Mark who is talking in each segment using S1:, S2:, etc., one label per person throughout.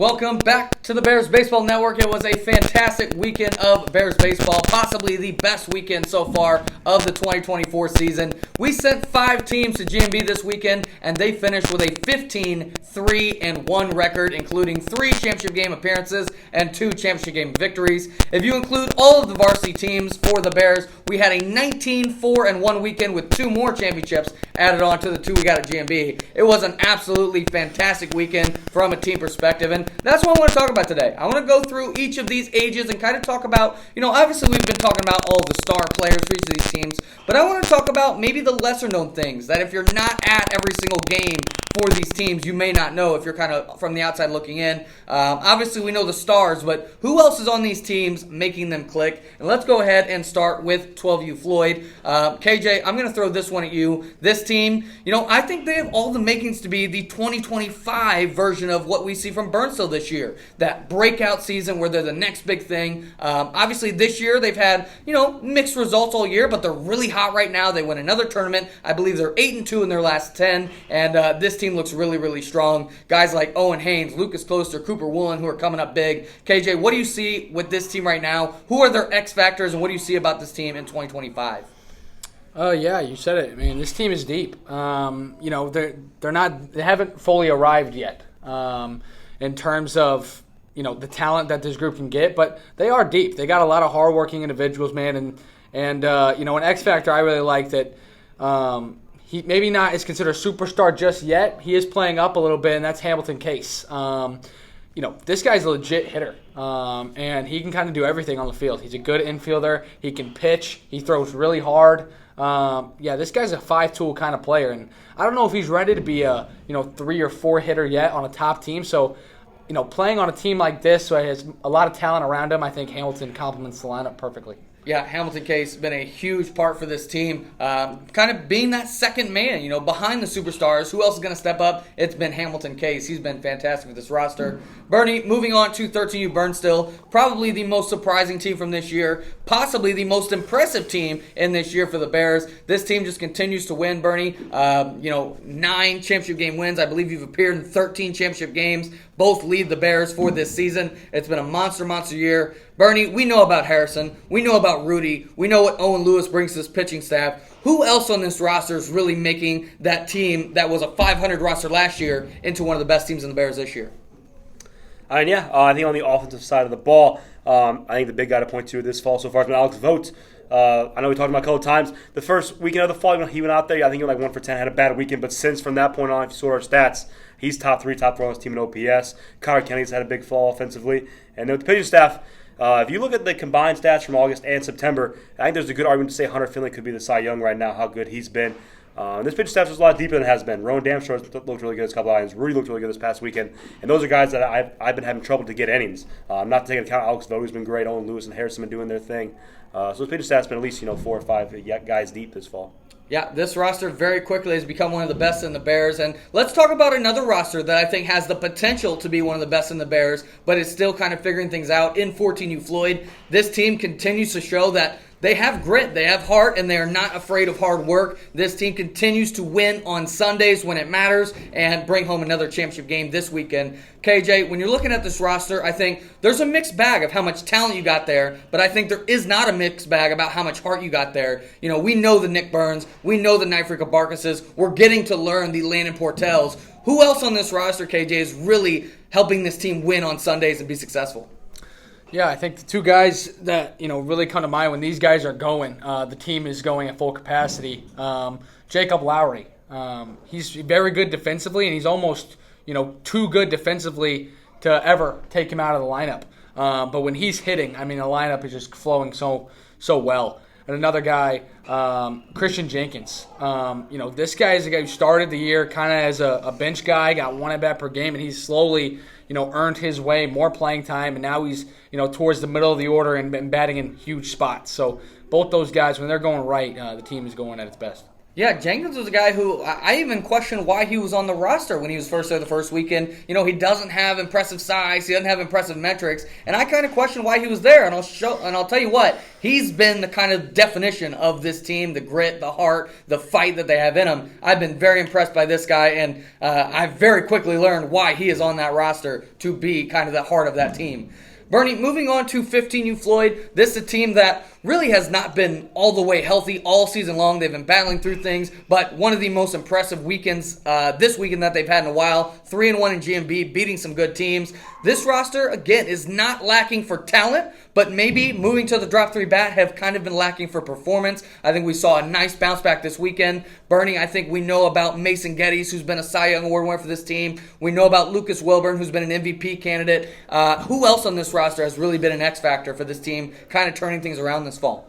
S1: Welcome back to the Bears Baseball Network. It was a fantastic weekend of Bears baseball, possibly the best weekend so far of the 2024 season. We sent 5 teams to GMB this weekend, and they finished with a 15-3-1 record, including 3 championship game appearances and 2 championship game victories. If you include all of the varsity teams for the Bears, we had a 19-4-1 weekend with 2 more championships added on to the 2 we got at GMB. It was an absolutely fantastic weekend from a team perspective, and that's what I want to talk about today. I want to go through each of these ages and kind of talk about, obviously we've been talking about all of the star players for each of these teams, but I want to talk about maybe the lesser known things that if you're not at every single game for these teams, you may not know if you're kind of from the outside looking in. Obviously we know the stars, but who else is on these teams making them click? And let's go ahead and start with 12U Floyd. KJ, I'm going to throw this one at you. This team, I think they have all the makings to be the 2025 version of what we see from Burnsville this year. That breakout season where they're the next big thing. Obviously this year they've had, mixed results all year, but they're really hot right now. They win another tournament. I believe they're 8-2 in their last 10, and this team looks really, really strong. Guys like Owen Haynes, Lucas Closter, Cooper Woolen, who are coming up big. KJ, what do you see with this team right now? Who are their X factors, and what do you see about this team in 2025?
S2: Yeah, you said it. I mean, this team is deep. They haven't fully arrived yet in terms of the talent that this group can get, but they are deep. They got a lot of hardworking individuals, man, and an X factor I really like that. He maybe not is considered a superstar just yet. He is playing up a little bit, and that's Hamilton Case. This guy's a legit hitter, and he can kind of do everything on the field. He's a good infielder. He can pitch. He throws really hard. This guy's a 5-tool kind of player, and I don't know if he's ready to be a 3 or 4 hitter yet on a top team. So, playing on a team like this, so he has a lot of talent around him, I think Hamilton complements the lineup perfectly.
S1: Yeah, Hamilton Case has been a huge part for this team, kind of being that second man, behind the superstars. Who else is going to step up? It's been Hamilton Case. He's been fantastic with this roster. Bernie, moving on to 13U Burnsville, probably the most surprising team from this year, possibly the most impressive team in this year for the Bears. This team just continues to win, Bernie. 9 championship game wins. I believe you've appeared in 13 championship games. Both lead the Bears for this season. It's been a monster year. Bernie, we know about Harrison. We know about Rudy. We know what Owen Lewis brings to this pitching staff. Who else on this roster is really making that team that was a 500 roster last year into one of the best teams in the Bears this year?
S3: I think on the offensive side of the ball, I think the big guy to point to this fall so far has been Alex Vogt. I know we talked about a couple of times. The first weekend of the fall, he went out there. I think he went like 1 for 10, had a bad weekend. But since from that point on, if you saw our stats, he's top 3, top 4 on his team in OPS. Connor Kennedy's had a big fall offensively. And then with the pitching staff, if you look at the combined stats from August and September, I think there's a good argument to say Hunter Finley could be the Cy Young right now, how good he's been. This pitching staff is a lot deeper than it has been. Rowan Damshore looked really good this couple of items. Rudy looked really good this past weekend. And those are guys that I've been having trouble to get innings. Not taking into account Alex Vogt, who's been great. Owen Lewis and Harrison been doing their thing. So this pitching staff's been at least 4 or 5 guys deep this fall.
S1: Yeah, this roster very quickly has become one of the best in the Bears. And let's talk about another roster that I think has the potential to be one of the best in the Bears, but is still kind of figuring things out in 14U Floyd. This team continues to show that they have grit, they have heart, and they are not afraid of hard work. This team continues to win on Sundays when it matters and bring home another championship game this weekend. KJ, when you're looking at this roster, I think there's a mixed bag of how much talent you got there, but I think there is not a mixed bag about how much heart you got there. We know the Nick Burns, we know the Nifrika Barkases, we're getting to learn the Landon Portels. Who else on this roster, KJ, is really helping this team win on Sundays and be successful?
S2: Yeah, I think the 2 guys that really come to mind when these guys are going, the team is going at full capacity. Jacob Lowry, he's very good defensively, and he's almost too good defensively to ever take him out of the lineup. But when he's hitting, the lineup is just flowing so well. And another guy, Christian Jenkins. This guy is a guy who started the year kind of as a bench guy, got 1 at bat per game, and he's slowly earned his way more playing time, and now he's towards the middle of the order and batting in huge spots. So both those guys, when they're going right, the team is going at its best.
S1: Yeah, Jenkins was a guy who I even questioned why he was on the roster when he was first there the first weekend. He doesn't have impressive size, he doesn't have impressive metrics, and I kind of questioned why he was there. And I'll tell you what, he's been the kind of definition of this team, the grit, the heart, the fight that they have in him. I've been very impressed by this guy, and I very quickly learned why he is on that roster to be kind of the heart of that team. Bernie, moving on to 15U Floyd, this is a team that really has not been all the way healthy all season long. They've been battling through things, but one of the most impressive weekends this weekend that they've had in a while, 3-1 in GMB, beating some good teams. This roster, again, is not lacking for talent, but maybe moving to the drop 3 bat have kind of been lacking for performance. I think we saw a nice bounce back this weekend. Bernie, I think we know about Mason Geddes, who's been a Cy Young Award winner for this team. We know about Lucas Wilburn, who's been an MVP candidate. Who else on this roster has really been an X factor for this team, kind of turning things around this fall?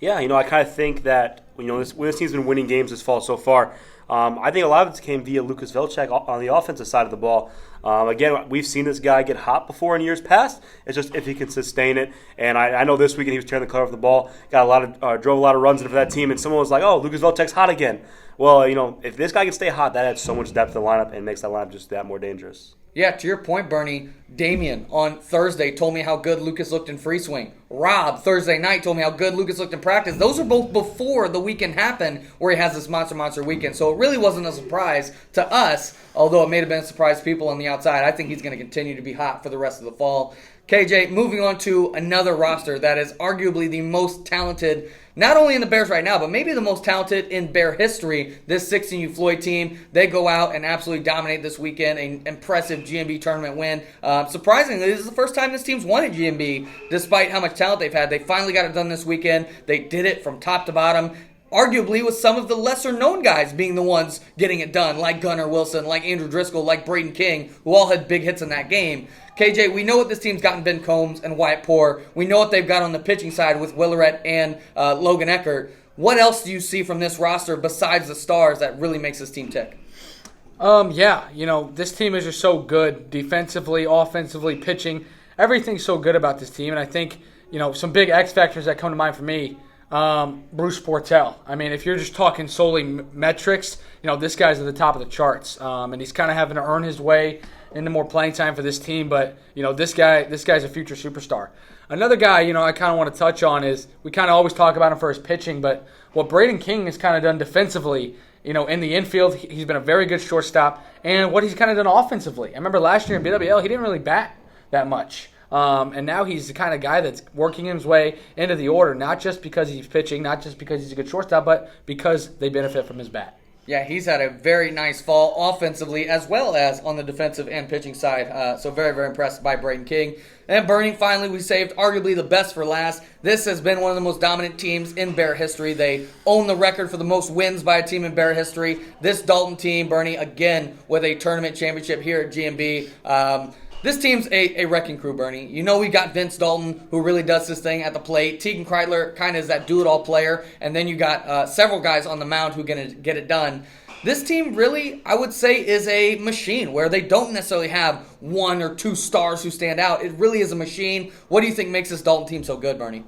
S3: Yeah, I kind of think that when this team's been winning games this fall so far, I think a lot of it came via Lucas Velchek on the offensive side of the ball. Again, we've seen this guy get hot before in years past. It's just if he can sustain it. And I know this weekend he was tearing the cover off the ball, drove a lot of runs into that team, and someone was like, "Oh, Lucas Velchek's hot again." Well, if this guy can stay hot, that adds so much depth to the lineup and makes that lineup just that more dangerous.
S1: Yeah, to your point, Bernie, Damien on Thursday told me how good Lucas looked in free swing. Rob, Thursday night, told me how good Lucas looked in practice. Those are both before the weekend happened where he has this monster weekend. So it really wasn't a surprise to us, although it may have been a surprise to people on the outside. I think he's going to continue to be hot for the rest of the fall. KJ, moving on to another roster that is arguably the most talented, not only in the Bears right now, but maybe the most talented in Bear history, this 16U Floyd team. They go out and absolutely dominate this weekend, an impressive GMB tournament win. Surprisingly, this is the first time this team's won at GMB, despite how much talent they've had. They finally got it done this weekend. They did it from top to bottom. Arguably with some of the lesser-known guys being the ones getting it done, like Gunnar Wilson, like Andrew Driscoll, like Braden King, who all had big hits in that game. KJ, we know what this team's got in Ben Combs and Wyatt Poore. We know what they've got on the pitching side with Willeret and Logan Eckert. What else do you see from this roster besides the stars that really makes this team tick?
S2: This team is just so good defensively, offensively, pitching. Everything's so good about this team, and I think, some big X factors that come to mind for me. Bruce Portell. I mean, if you're just talking solely metrics, this guy's at the top of the charts, and he's kind of having to earn his way into more playing time for this team. But this guy's a future superstar. Another guy, I kind of want to touch on is we kind of always talk about him for his pitching, but what Braden King has kind of done defensively, in the infield, he's been a very good shortstop, and what he's kind of done offensively. I remember last year in BWL, he didn't really bat that much. And now he's the kind of guy that's working his way into the order, not just because he's pitching, not just because he's a good shortstop, but because they benefit from his bat.
S1: Yeah, he's had a very nice fall offensively as well as on the defensive and pitching side. So very, very impressed by Braden King. And Bernie, finally, we saved arguably the best for last. This has been one of the most dominant teams in Bear history. They own the record for the most wins by a team in Bear history. This Dalton team, Bernie, again, with a tournament championship here at GMB. This team's a wrecking crew, Bernie. We got Vince Dalton, who really does this thing at the plate. Tegan Kreitler kind of is that do-it-all player. And then you got several guys on the mound who are going to get it done. This team really, I would say, is a machine where they don't necessarily have one or two stars who stand out. It really is a machine. What do you think makes this Dalton team so good, Bernie?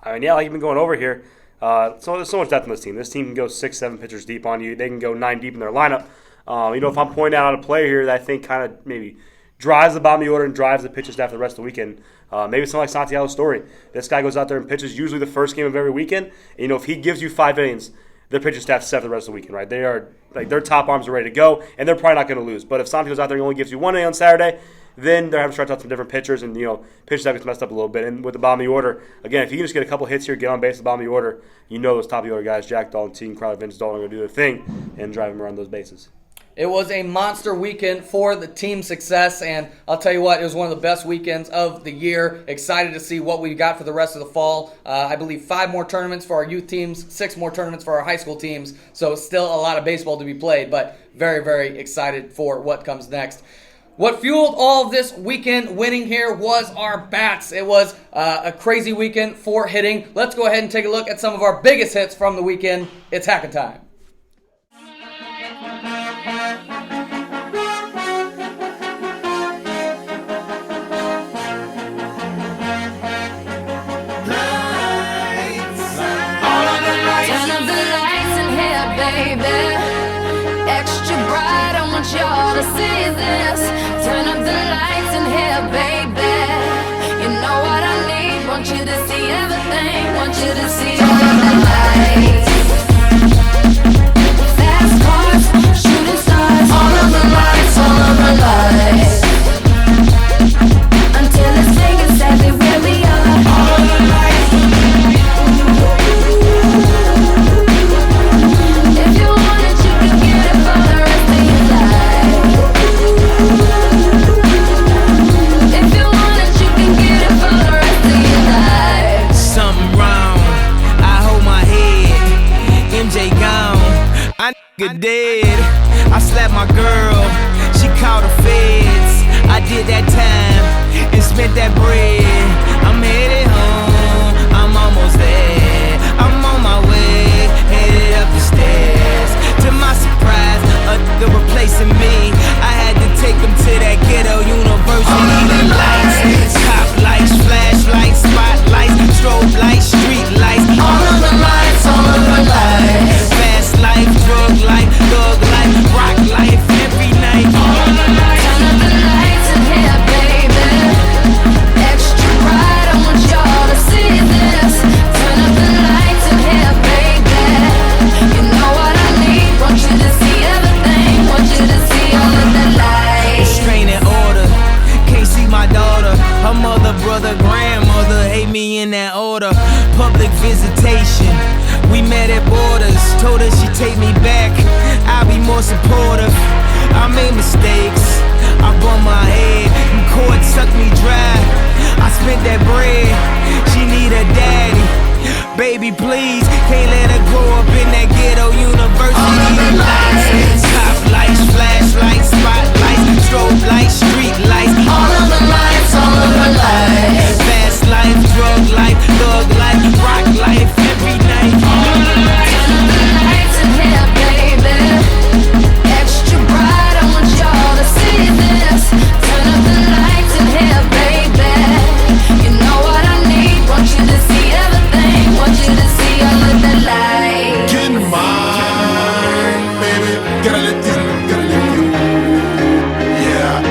S3: Like you've been going over here, so there's so much depth in this team. This team can go 6-7 pitchers deep on you. They can go 9 deep in their lineup. If I'm pointing out a player here that I think kind of maybe drives the bottom of the order and drives the pitching staff for the rest of the weekend. Maybe something like Santiago Story. This guy goes out there and pitches usually the first game of every weekend. And, if he gives you 5 innings, their pitching staff's set for the rest of the weekend, right? They are their top arms are ready to go, and they're probably not going to lose. But if Santiago goes out there and only gives you 1 inning on Saturday, then they're having to start out some different pitchers, and pitching staff gets messed up a little bit. And with the bottom of the order, again, if you can just get a couple hits here, get on base at the bottom of the order, those top of the order guys, Jack Dalton, Tegan Crowder, Vince Dalton, are going to do their thing and drive them around those bases.
S1: It was a monster weekend for the team's success, and I'll tell you what, it was one of the best weekends of the year. Excited to see what we got for the rest of the fall. I believe 5 more tournaments for our youth teams, 6 more tournaments for our high school teams, so still a lot of baseball to be played, but very, very excited for what comes next. What fueled all of this weekend winning here was our bats. It was a crazy weekend for hitting. Let's go ahead and take a look at some of our biggest hits from the weekend. It's Hackin' Time.
S4: y'all to see this. Turn up the lights in here, baby. You know what I need. Want you to see everything. Want you to see all of the lights. Fast cars, shooting stars. All of the lights, all of the lights. Until it's taken everywhere we are. All of the lights. If you want it, you can get it for the rest of your life. If you want it, you can get it for the rest of your life.
S5: Something wrong, I hold my head. MJ gone, I nigga dead. I slapped my girl, she called the feds. I did that time and spent that bread. I'm headed home, I'm almost there. I'm on my way, headed up the stairs. To my surprise, a nigga replacing me. I had to take him to that ghetto university. The lights, cop lights, flashlights, spotlights, strobe lights, street lights.
S4: All of the lights, all of the lights.
S5: Fast life, drug life, thug life, rock life, every night. All of the lights.
S4: Turn up the lights in here, baby. Extra bright, I want y'all to see this. Turn up the lights in here, baby. You know what I need. Want you to see everything. Want you to see all of the lights.
S5: Restraining order, can't see my daughter. Her mother, brother, grandmother hate me in that order. Public visitation, we met at borders. Told her she'd take me back, I'll be more supportive. I made mistakes, I bumped my head, and court sucked me dry. I spent that bread, she need a daddy. Baby, please, can't let her grow up in that ghetto university.
S4: All of the lights.
S5: Cop lights, flashlights, spotlights, strobe lights, street lights.
S4: All of the lights, all of the lights.
S5: Fast life, drug life, thug life, rock life, every night.
S4: Turn up the lights in here, baby. Extra bright, I want y'all to see this. Turn up the lights in here, baby. You know what I need. Want you to see everything. Want you to see all of the lights.
S6: Get in mine, baby. Gotta let you, yeah.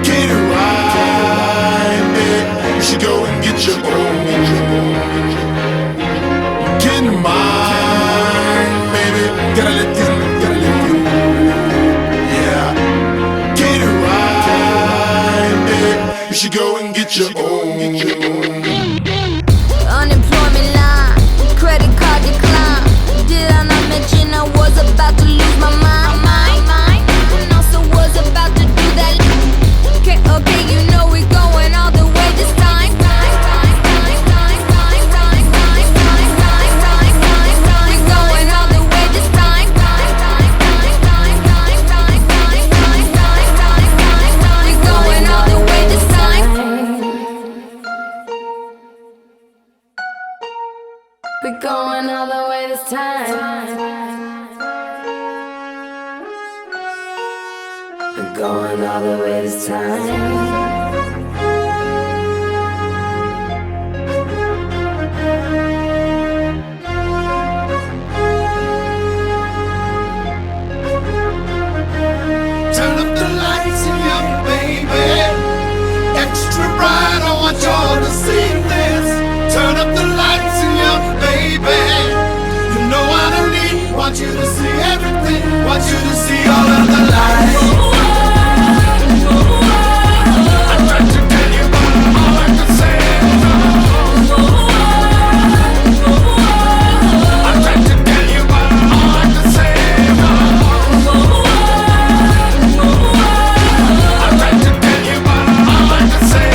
S6: Get it right, baby. You should go and get your own. Get in mine, baby. Gotta let you, yeah. Get it right, baby. You should go and get your own.
S4: Unemployment line, credit card decline. Did I not mention I was about to lose my mind? And also was about to do that. Okay, you know we're going all the way this time. We're going all the way this time. We're going all the way this time. We're going all the way this time. We're going all the way this time.
S6: Turn up the lights in here, baby. Extra bright, I want y'all to see this. Turn up the lights in here, baby. You know what I need. Want you to see everything. Want you to see all of the lights. I tried to tell you, but all I could say is I tried to tell you, but all I could say is I tried to tell you, but all I could say I tried to tell you, but all I could say.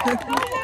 S7: Bye.